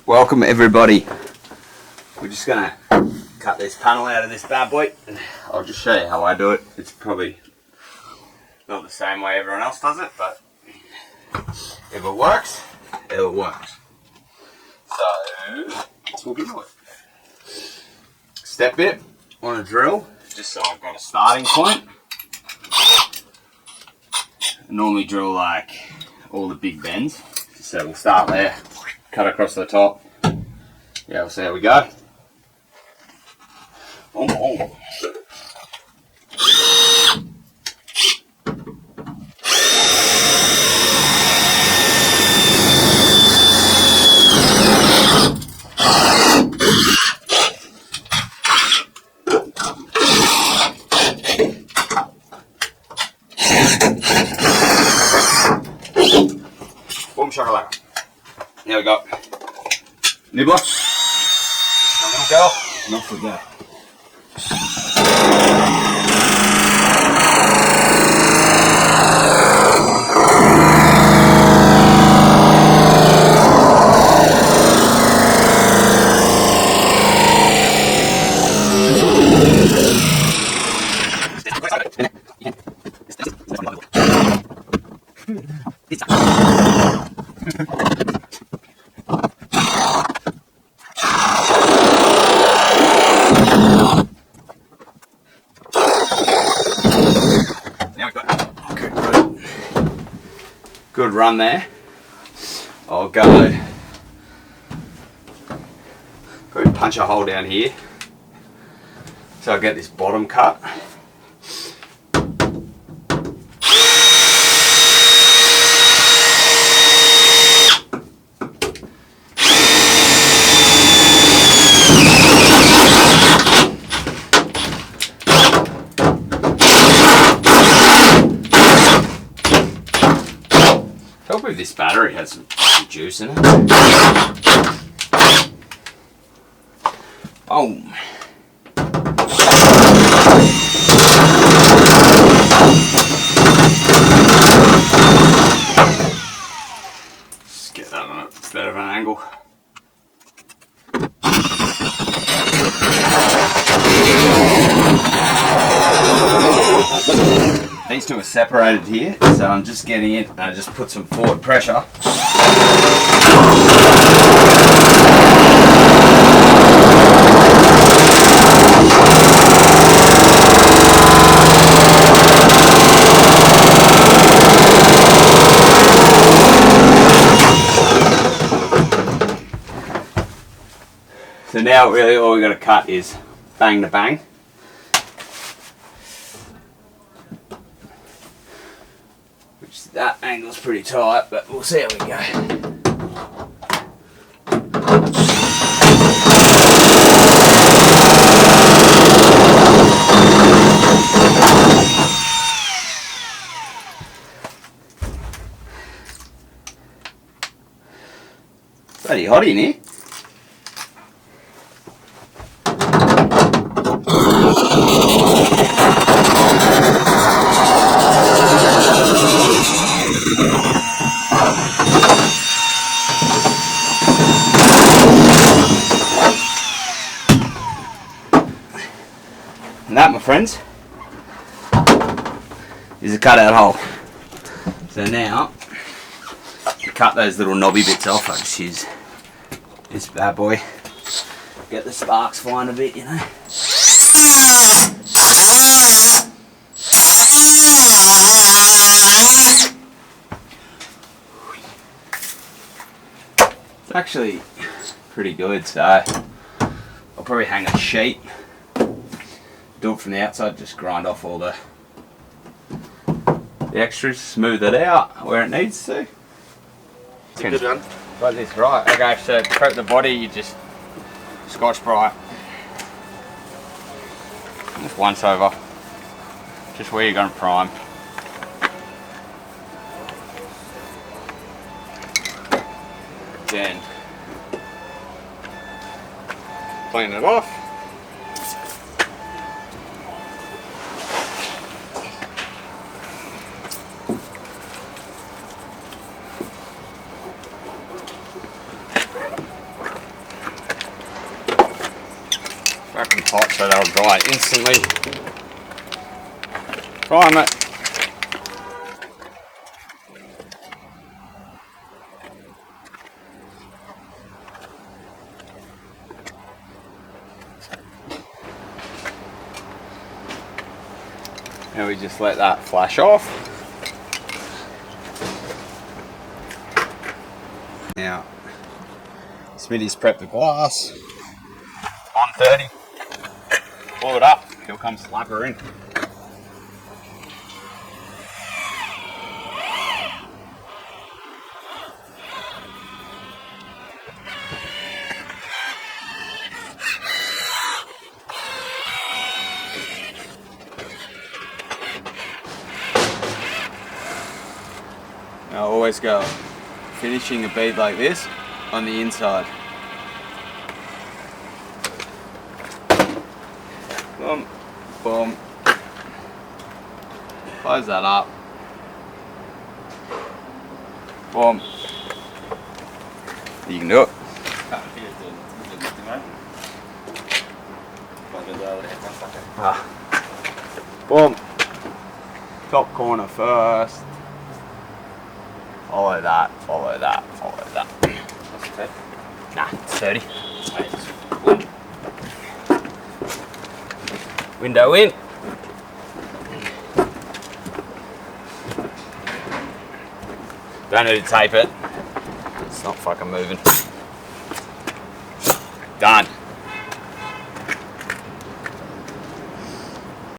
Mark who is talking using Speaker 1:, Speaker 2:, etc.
Speaker 1: Welcome everybody. We're just gonna cut this panel out of this bad boy. I'll just show you how I do it. It's probably not the same way everyone else does it, but if it works, it works. So let's look into it. Step bit on a drill, just so I've got a starting point. I normally drill like all the big bends, so we'll start there, cut across the top. Yeah, we'll see how we go. Oh. Boom shakalaka. There we go. Nibbler. A little girl. Not for that. Good run there. I'll go punch a hole down here so I get this bottom cut. Help if this battery has some juice in it. Boom. Just get that on a bit of an angle. These two are separated here, so I'm just getting it and I just put some forward pressure. So now really all we've got to cut is bang to bang. That angle's pretty tight, but we'll see how we go. Bloody hot in here. And that, my friends, is a cutout hole. So now, to cut those little knobby bits off, I just use this bad boy. Get the sparks flying a bit, you know. It's actually pretty good, so I'll probably hang a sheet. Do it from the outside, just grind off all the extras, smooth it out where it needs to.
Speaker 2: It's a good one.
Speaker 1: Got this right. Okay, so to prep the body, you just Scotch Brite. Just once over, just where you're going to prime. Then clean it off. hot so they'll dry instantly. Prime it. And we just let that flash off. Now, Smitty's prepped the glass. On 30. Pull it up. He'll come slap her in. I always go finishing a bead like this on the inside. Boom, boom. Close that up. Boom. You can do it. Boom. Top corner first. Follow that, follow that, follow that.
Speaker 2: What's the tape?
Speaker 1: Nah, it's 30. Window in. Don't need to tape it. It's not fucking moving. Done.